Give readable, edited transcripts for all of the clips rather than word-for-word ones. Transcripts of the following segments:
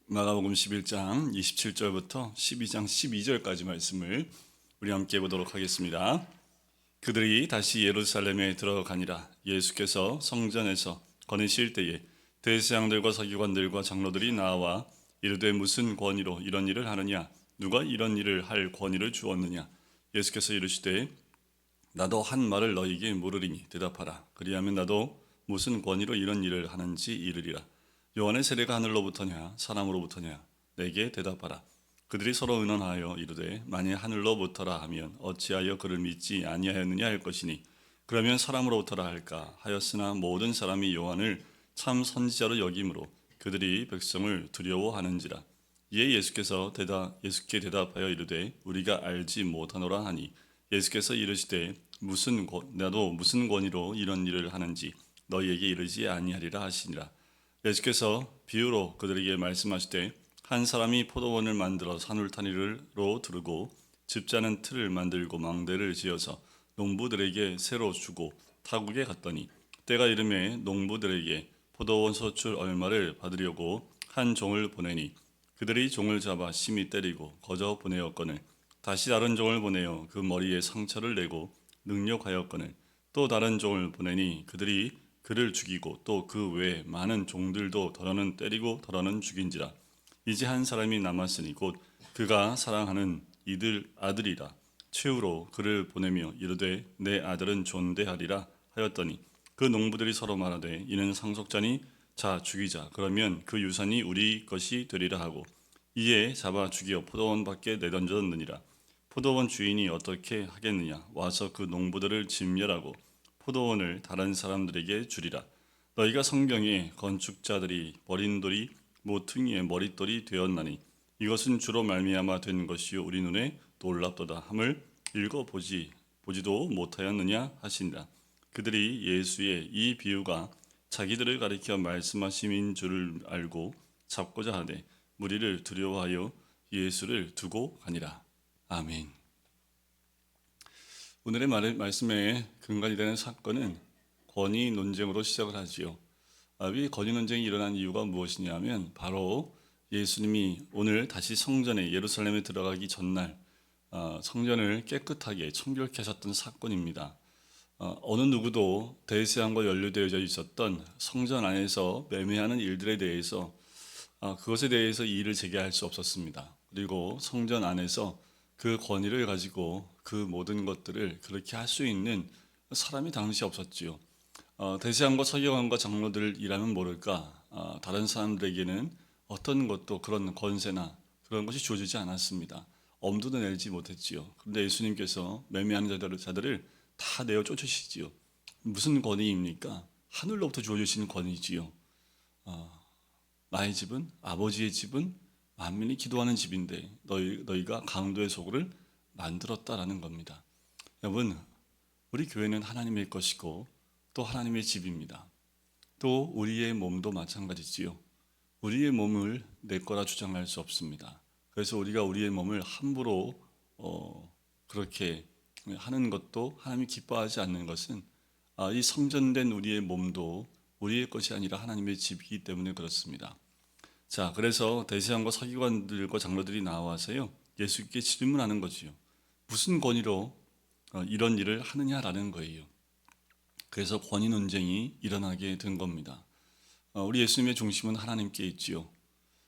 마가복음 11장 27절부터 12장 12절까지 말씀을 우리 함께 보도록 하겠습니다. 그들이 다시 예루살렘에 들어가니라. 예수께서 성전에서 거니실 때에 대제사장들과 서기관들과 장로들이 나와 이르되 무슨 권위로 이런 일을 하느냐? 누가 이런 일을 할 권위를 주었느냐? 예수께서 이르시되 나도 한 말을 너희에게 물으리니 대답하라. 그리하면 나도 무슨 권위로 이런 일을 하는지 이르리라. 요한의 세례가 하늘로부터냐 사람으로부터냐? 내게 대답하라. 그들이 서로 의논하여 이르되 만일 하늘로부터라 하면 어찌하여 그를 믿지 아니하였느냐 할 것이니 그러면 사람으로부터라 할까 하였으나 모든 사람이 요한을 참 선지자로 여김으로 그들이 백성을 두려워하는지라. 이에 예수께 대답하여 이르되 우리가 알지 못하노라 하니 예수께서 이르시되 나도 무슨 권위로 이런 일을 하는지 너희에게 이르지 아니하리라 하시니라. 예수께서 비유로 그들에게 말씀하시되 한 사람이 포도원을 만들어 산울타리로 두르고 집자는 틀을 만들고 망대를 지어서 농부들에게 새로 주고 타국에 갔더니 때가 이름에 농부들에게 포도원 소출 얼마를 받으려고 한 종을 보내니 그들이 종을 잡아 심히 때리고 거저 보내었거늘 다시 다른 종을 보내어 그 머리에 상처를 내고 능욕하였거늘 또 다른 종을 보내니 그들이 그를 죽이고 또 그 외에 많은 종들도 더러는 때리고 더러는 죽인지라. 이제 한 사람이 남았으니 곧 그가 사랑하는 이들 아들이라. 최후로 그를 보내며 이르되 내 아들은 존대하리라 하였더니 그 농부들이 서로 말하되 이는 상속자니 자 죽이자. 그러면 그 유산이 우리 것이 되리라 하고 이에 잡아 죽여 포도원 밖에 내던졌느니라. 포도원 주인이 어떻게 하겠느냐? 와서 그 농부들을 진멸하고 포도원을 다른 사람들에게 주리라. 너희가 성경에 건축자들이 버린 돌이 모퉁이의 머릿돌이 되었나니 이것은 주로 말미암아 된 것이요 우리 눈에 놀랍도다 함을 보지도 못하였느냐 하시니라. 그들이 예수의 이 비유가 자기들을 가리켜 말씀하심인 줄을 알고 잡고자 하되 무리를 두려워하여 예수를 두고 가니라. 아멘. 오늘의 말씀의 근간이 되는 사건은 권위 논쟁으로 시작을 하지요. 이 권위 논쟁이 일어난 이유가 무엇이냐면 바로 예수님이 오늘 다시 성전에 예루살렘에 들어가기 전날 성전을 깨끗하게 청결케 하셨던 사건입니다. 어느 누구도 대제사장과 연루되어 있었던 성전 안에서 매매하는 일들에 대해서 그것에 대해서 이의를 제기할 수 없었습니다. 그리고 성전 안에서 그 권위를 가지고 그 모든 것들을 그렇게 할 수 있는 사람이 당시 없었지요. 대제사장과 서기관과 장로들이라면 모를까 다른 사람들에게는 어떤 것도 그런 권세나 그런 것이 주어지지 않았습니다. 엄두도 내지 못했지요. 그런데 예수님께서 매매하는 자들을 다 내어 쫓으시지요. 무슨 권위입니까? 하늘로부터 주어지시는 권위지요. 나의 집은 아버지의 집은 만민이 기도하는 집인데 너희가 강도의 소굴을 만들었다라는 겁니다. 여러분, 우리 교회는 하나님의 것이고 또 하나님의 집입니다. 또 우리의 몸도 마찬가지지요. 우리의 몸을 내 거라 주장할 수 없습니다. 그래서 우리가 우리의 몸을 함부로 그렇게 하는 것도 하나님이 기뻐하지 않는 것은 이 성전된 우리의 몸도 우리의 것이 아니라 하나님의 집이기 때문에 그렇습니다. 자, 그래서 대제사장과 서기관들과 장로들이 나와서요 예수께 질문하는 거지요. 무슨 권위로 이런 일을 하느냐라는 거예요. 그래서 권위 논쟁이 일어나게 된 겁니다. 우리 예수님의 중심은 하나님께 있지요.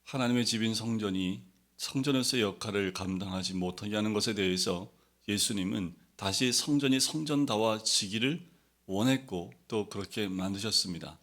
하나님의 집인 성전으로서의 역할을 감당하지 못하게 하는 것에 대해서 예수님은 다시 성전이 성전다워지기를 원했고 또 그렇게 만드셨습니다.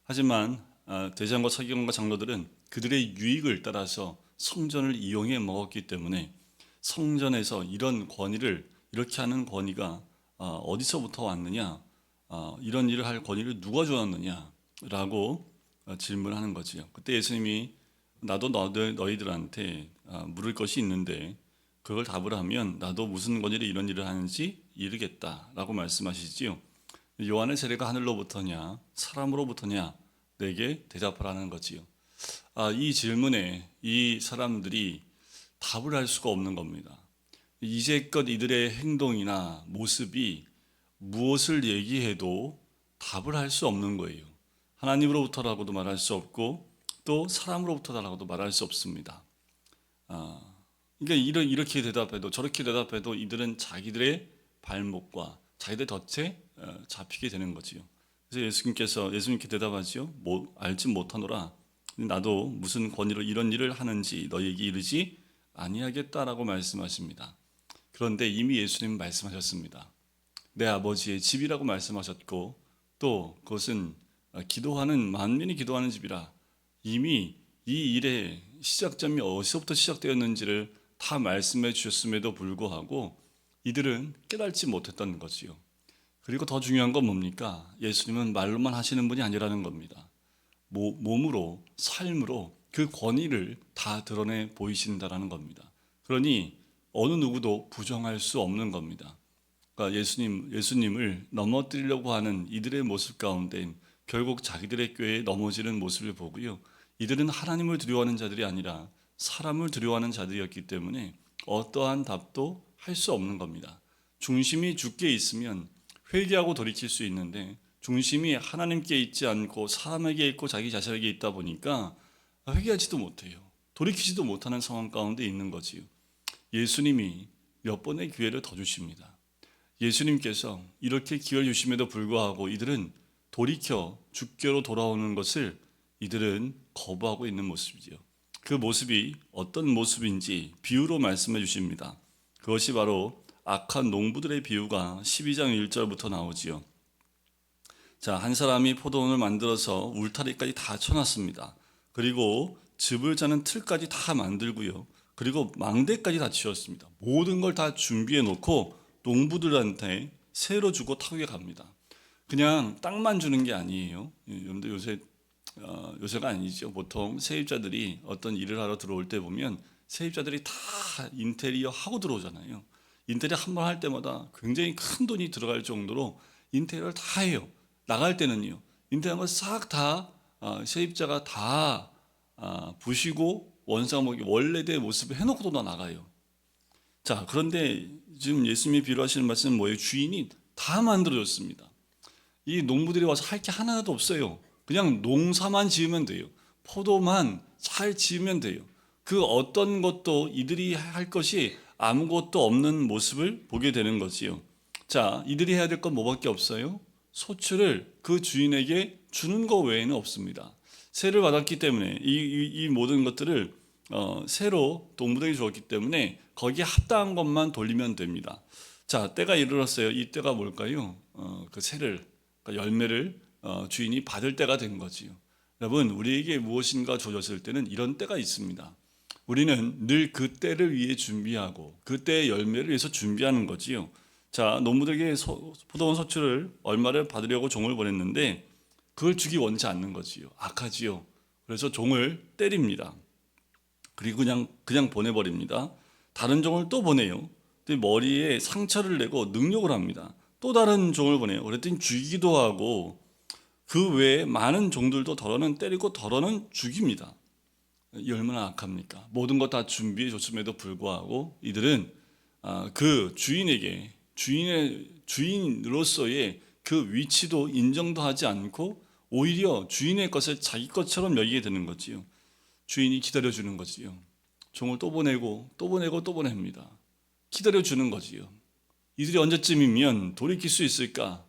하지만 대제사장과 서기관과 장로들은 그들의 유익을 따라서 성전을 이용해 먹었기 때문에 성전에서 이런 권위를 이렇게 하는 권위가 어디서부터 왔느냐, 이런 일을 할 권위를 누가 주었느냐라고 질문하는 거지요. 그때 예수님이 나도 너희들한테 물을 것이 있는데 그걸 답을 하면 나도 무슨 권위로 이런 일을 하는지 이르겠다라고 말씀하시지요. 요한의 세례가 하늘로부터냐 사람으로부터냐 내게 대답하라는 거지요. 이 질문에 이 사람들이 답을 할 수가 없는 겁니다. 이제껏 이들의 행동이나 모습이 무엇을 얘기해도 답을 할 수 없는 거예요. 하나님으로부터라고도 말할 수 없고 또 사람으로부터다라고도 말할 수 없습니다. 그러니까 이렇게 대답해도 저렇게 대답해도 이들은 자기들의 발목과 자기들 덫에 잡히게 되는 거지요. 그래서 예수님께 대답하지요. 알지 못하노라. 나도 무슨 권위로 이런 일을 하는지 너희에게 이르지 아니하겠다라고 말씀하십니다. 그런데 이미 예수님은 말씀하셨습니다. 내 아버지의 집이라고 말씀하셨고 또 그것은 기도하는 만민이 기도하는 집이라 이미 이 일의 시작점이 어디서부터 시작되었는지를 다 말씀해 주셨음에도 불구하고 이들은 깨닫지 못했던 거지요. 그리고 더 중요한 건 뭡니까? 예수님은 말로만 하시는 분이 아니라는 겁니다. 몸으로 삶으로 그 권위를 다 드러내 보이신다라는 겁니다. 그러니 어느 누구도 부정할 수 없는 겁니다. 그러니까 예수님을 넘어뜨리려고 하는 이들의 모습 가운데 결국 자기들의 꾀에 넘어지는 모습을 보고요. 이들은 하나님을 두려워하는 자들이 아니라 사람을 두려워하는 자들이었기 때문에 어떠한 답도 할 수 없는 겁니다. 중심이 주께 있으면 회개하고 돌이킬 수 있는데 중심이 하나님께 있지 않고 사람에게 있고 자기 자신에게 있다 보니까 회개하지도 못해요. 돌이키지도 못하는 상황 가운데 있는 거지요. 예수님이 몇 번의 기회를 더 주십니다. 예수님께서 이렇게 기회를 주심에도 불구하고 이들은 돌이켜 주께로 돌아오는 것을 이들은 거부하고 있는 모습이지요. 그 모습이 어떤 모습인지 비유로 말씀해 주십니다. 그것이 바로 악한 농부들의 비유가 12장 1절부터 나오지요. 자, 한 사람이 포도원을 만들어서 울타리까지 다 쳐놨습니다. 그리고 즙을 짜는 틀까지 다 만들고요. 그리고 망대까지 다 지었습니다. 모든 걸 다 준비해 놓고 농부들한테 새로 주고 타국에 갑니다. 그냥 땅만 주는 게 아니에요. 여러분들 요새가 아니죠. 보통 세입자들이 어떤 일을 하러 들어올 때 보면 세입자들이 다 인테리어 하고 들어오잖아요. 인테리어 한 번 할 때마다 굉장히 큰 돈이 들어갈 정도로 인테리어를 다 해요. 나갈 때는요. 인테리어를 싹 다 세입자가 다 부시고 원상복귀 원래대의 모습을 해놓고도 나가요. 자, 그런데 지금 예수님이 비유하시는 말씀은 뭐예요? 주인이 다 만들어줬습니다. 이 농부들이 와서 할 게 하나도 없어요. 그냥 농사만 지으면 돼요. 포도만 잘 지으면 돼요. 그 어떤 것도 이들이 할 것이 아무것도 없는 모습을 보게 되는 거지요. 자, 이들이 해야 될 건 뭐밖에 없어요? 소출을 그 주인에게 주는 것 외에는 없습니다. 세를 받았기 때문에 이 모든 것들을 새로 농부들에게 주었기 때문에 거기에 합당한 것만 돌리면 됩니다. 자, 때가 이르렀어요. 이 때가 뭘까요? 그 새를, 그러니까 열매를 주인이 받을 때가 된 거지요. 여러분, 우리에게 무엇인가 주어졌을 때는 이런 때가 있습니다. 우리는 늘 그 때를 위해 준비하고 그 때의 열매를 위해서 준비하는 거지요. 자, 농부들에게 포도원 소출을 얼마를 받으려고 종을 보냈는데 그걸 주기 원치 않는 거지요. 악하지요. 그래서 종을 때립니다. 그리고 그냥 보내버립니다. 다른 종을 또 보내요. 근데 머리에 상처를 내고 능욕을 합니다. 또 다른 종을 보내요. 그랬더니 죽이기도 하고 그 외에 많은 종들도 덜어는 때리고 덜어는 죽입니다. 이 얼마나 악합니까? 모든 것 다 준비해 줬음에도 불구하고 이들은 그 주인에게 주인으로서의 그 위치도 인정도 하지 않고 오히려 주인의 것을 자기 것처럼 여기게 되는 거지요. 주인이 기다려주는 거지요. 종을 또 보내고 또 보내고 또 보냅니다. 기다려주는 거지요. 이들이 언제쯤이면 돌이킬 수 있을까?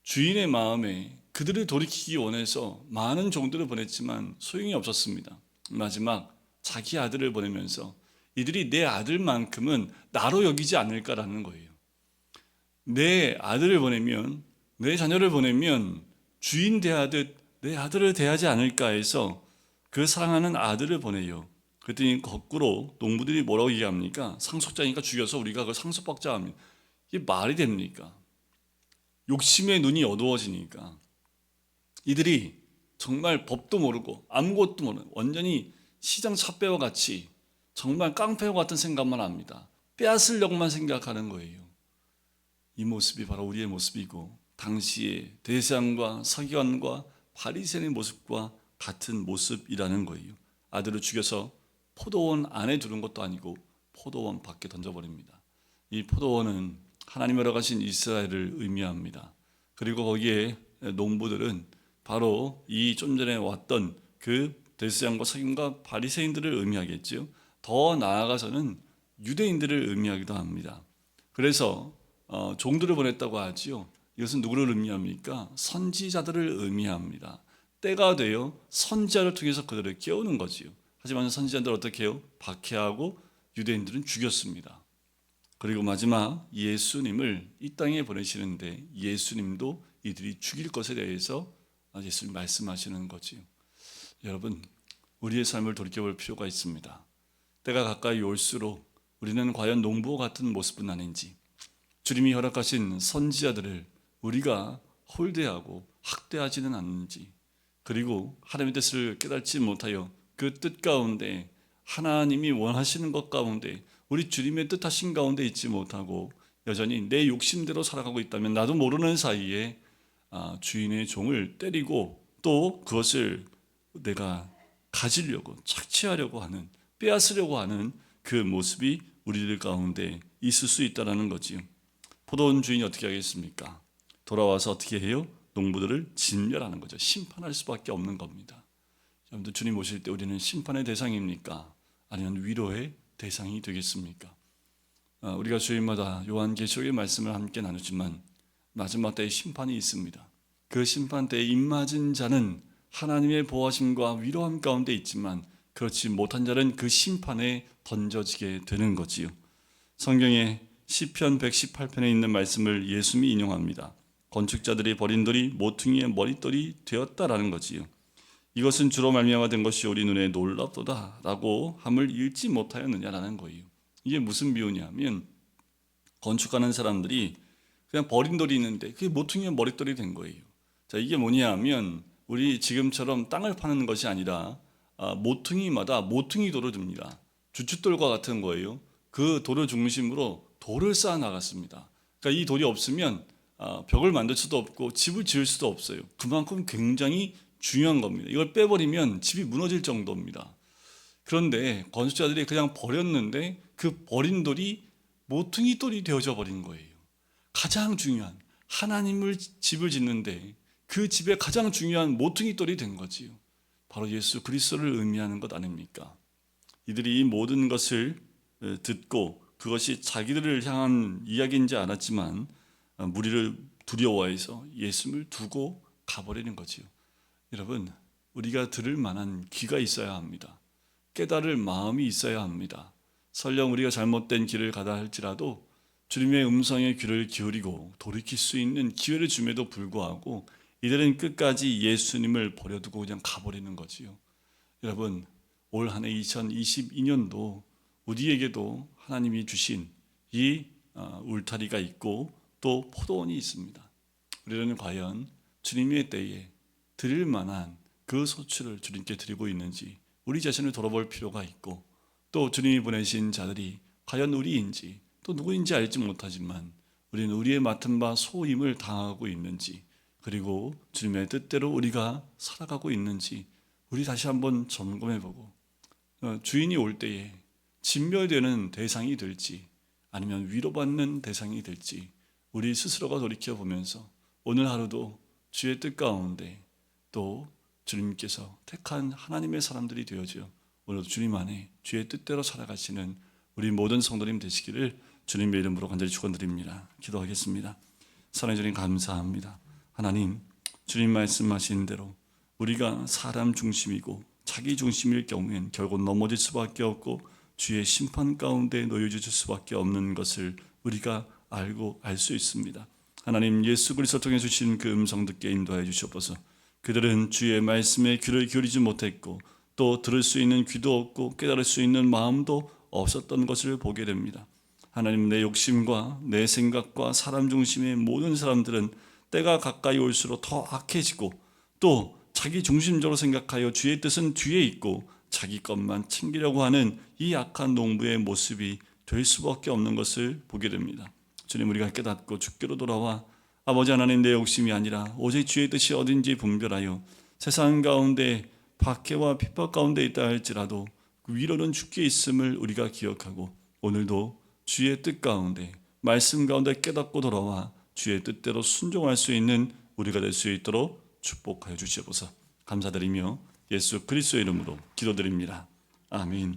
주인의 마음에 그들을 돌이키기 원해서 많은 종들을 보냈지만 소용이 없었습니다. 마지막 자기 아들을 보내면서 이들이 내 아들만큼은 나로 여기지 않을까라는 거예요. 내 아들을 보내면, 내 자녀를 보내면 주인 대하듯 내 아들을 대하지 않을까 해서 그 사랑하는 아들을 보내요. 그랬더니 거꾸로 농부들이 뭐라고 얘기합니까? 상속자니까 죽여서 우리가 그걸 상속받자 하면 이게 말이 됩니까? 욕심의 눈이 어두워지니까 이들이 정말 법도 모르고 아무것도 모르는 완전히 시장 찻배와 같이 정말 깡패와 같은 생각만 합니다. 빼앗으려고만 생각하는 거예요. 이 모습이 바로 우리의 모습이고 당시의 대제사장과 서기관과 바리새인의 모습과 같은 모습이라는 거예요. 아들을 죽여서 포도원 안에 두는 것도 아니고 포도원 밖에 던져버립니다. 이 포도원은 하나님이 허락하신 이스라엘을 의미합니다. 그리고 거기에 농부들은 바로 이 좀 전에 왔던 그 대제사장과 서기관과 바리새인들을 의미하겠죠. 더 나아가서는 유대인들을 의미하기도 합니다. 그래서 종들을 보냈다고 하지요. 이것은 누구를 의미합니까? 선지자들을 의미합니다. 때가 되어 선지자를 통해서 그들을 깨우는 거지요. 하지만 선지자들 어떻게 해요? 박해하고 유대인들은 죽였습니다. 그리고 마지막 예수님을 이 땅에 보내시는데 예수님도 이들이 죽일 것에 대해서 예수님 말씀하시는 거지요. 여러분, 우리의 삶을 돌이켜볼 필요가 있습니다. 때가 가까이 올수록 우리는 과연 농부와 같은 모습은 아닌지, 주님이 허락하신 선지자들을 우리가 홀대하고 학대하지는 않는지, 그리고 하나님의 뜻을 깨닫지 못하여 그 뜻 가운데 하나님이 원하시는 것 가운데 우리 주님의 뜻하신 가운데 있지 못하고 여전히 내 욕심대로 살아가고 있다면 나도 모르는 사이에 주인의 종을 때리고 또 그것을 내가 가지려고 착취하려고 하는, 빼앗으려고 하는 그 모습이 우리들 가운데 있을 수 있다는 거지요. 포도원 주인이 어떻게 하겠습니까? 돌아와서 어떻게 해요? 농부들을 진멸하는 거죠. 심판할 수밖에 없는 겁니다. 여러분들, 주님 오실 때 우리는 심판의 대상입니까? 아니면 위로의 대상이 되겠습니까? 우리가 주일마다 요한계시록의 말씀을 함께 나누지만 마지막 때에 심판이 있습니다. 그 심판 때에 입맞은 자는 하나님의 보호하심과 위로함 가운데 있지만 그렇지 못한 자는 그 심판에 던져지게 되는 거지요. 성경에 시편 118편에 있는 말씀을 예수님이 인용합니다. 건축자들이 버린 돌이 모퉁이의 머릿돌이 되었다라는 거지요. 이것은 주로 말미암아 된 것이 우리 눈에 놀랍도다라고 함을 읽지 못하였느냐라는 거예요. 이게 무슨 비유냐면 건축하는 사람들이 그냥 버린 돌이 있는데 그게 모퉁이의 머릿돌이 된 거예요. 자, 이게 뭐냐면 우리 지금처럼 땅을 파는 것이 아니라 모퉁이마다 모퉁이 돌을 줍니다. 주춧돌과 같은 거예요. 그 돌을 중심으로 돌을 쌓아 나갔습니다. 그러니까 이 돌이 없으면 벽을 만들 수도 없고 집을 지을 수도 없어요. 그만큼 굉장히 중요한 겁니다. 이걸 빼버리면 집이 무너질 정도입니다. 그런데 건축자들이 그냥 버렸는데 그 버린 돌이 모퉁이 돌이 되어져 버린 거예요. 가장 중요한 하나님을 집을 짓는데 그 집의 가장 중요한 모퉁이 돌이 된 거지요. 바로 예수 그리스도를 의미하는 것 아닙니까? 이들이 이 모든 것을 듣고 그것이 자기들을 향한 이야기인지 알았지만 무리를 두려워해서 예수님을 두고 가버리는 거지요. 여러분, 우리가 들을 만한 귀가 있어야 합니다. 깨달을 마음이 있어야 합니다. 설령 우리가 잘못된 길을 가다 할지라도 주님의 음성에 귀를 기울이고 돌이킬 수 있는 기회를 줌에도 불구하고 이들은 끝까지 예수님을 버려두고 그냥 가버리는 거지요. 여러분, 올 한 해 2022년도 우리에게도 하나님이 주신 이 울타리가 있고 또 포도원이 있습니다. 우리는 과연 주님의 때에 드릴 만한 그 소출을 주님께 드리고 있는지 우리 자신을 돌아볼 필요가 있고, 또 주님이 보내신 자들이 과연 우리인지 또 누구인지 알지 못하지만 우리는 우리의 맡은 바 소임을 당하고 있는지, 그리고 주님의 뜻대로 우리가 살아가고 있는지 우리 다시 한번 점검해보고 주인이 올 때에 진멸되는 대상이 될지 아니면 위로받는 대상이 될지 우리 스스로가 돌이켜보면서 오늘 하루도 주의 뜻 가운데 또 주님께서 택한 하나님의 사람들이 되어져 오늘도 주님 안에 주의 뜻대로 살아가시는 우리 모든 성도님 되시기를 주님의 이름으로 간절히 축원드립니다. 기도하겠습니다. 사랑해 주님, 감사합니다. 하나님, 주님 말씀하신 대로 우리가 사람 중심이고 자기 중심일 경우엔 결국 넘어질 수밖에 없고 주의 심판 가운데 놓여질 수밖에 없는 것을 우리가 알고 알 수 있습니다. 하나님, 예수 그리스도 통해 주신 그 음성 듣게 인도하여 주시옵소서. 그들은 주의 말씀에 귀를 기울이지 못했고 또 들을 수 있는 귀도 없고 깨달을 수 있는 마음도 없었던 것을 보게 됩니다. 하나님, 내 욕심과 내 생각과 사람 중심의 모든 사람들은 때가 가까이 올수록 더 악해지고 또 자기 중심적으로 생각하여 주의 뜻은 뒤에 있고 자기 것만 챙기려고 하는 이 악한 농부의 모습이 될 수밖에 없는 것을 보게 됩니다. 주님, 우리가 깨닫고 주께로 돌아와 아버지 하나님, 내 욕심이 아니라 오직 주의 뜻이 어딘지 분별하여 세상 가운데 박해와 핍박 가운데 있다 할지라도 그 위로는 주께 있음을 우리가 기억하고 오늘도 주의 뜻 가운데 말씀 가운데 깨닫고 돌아와 주의 뜻대로 순종할 수 있는 우리가 될 수 있도록 축복하여 주시옵소서. 감사드리며 예수 그리스도의 이름으로 기도드립니다. 아멘.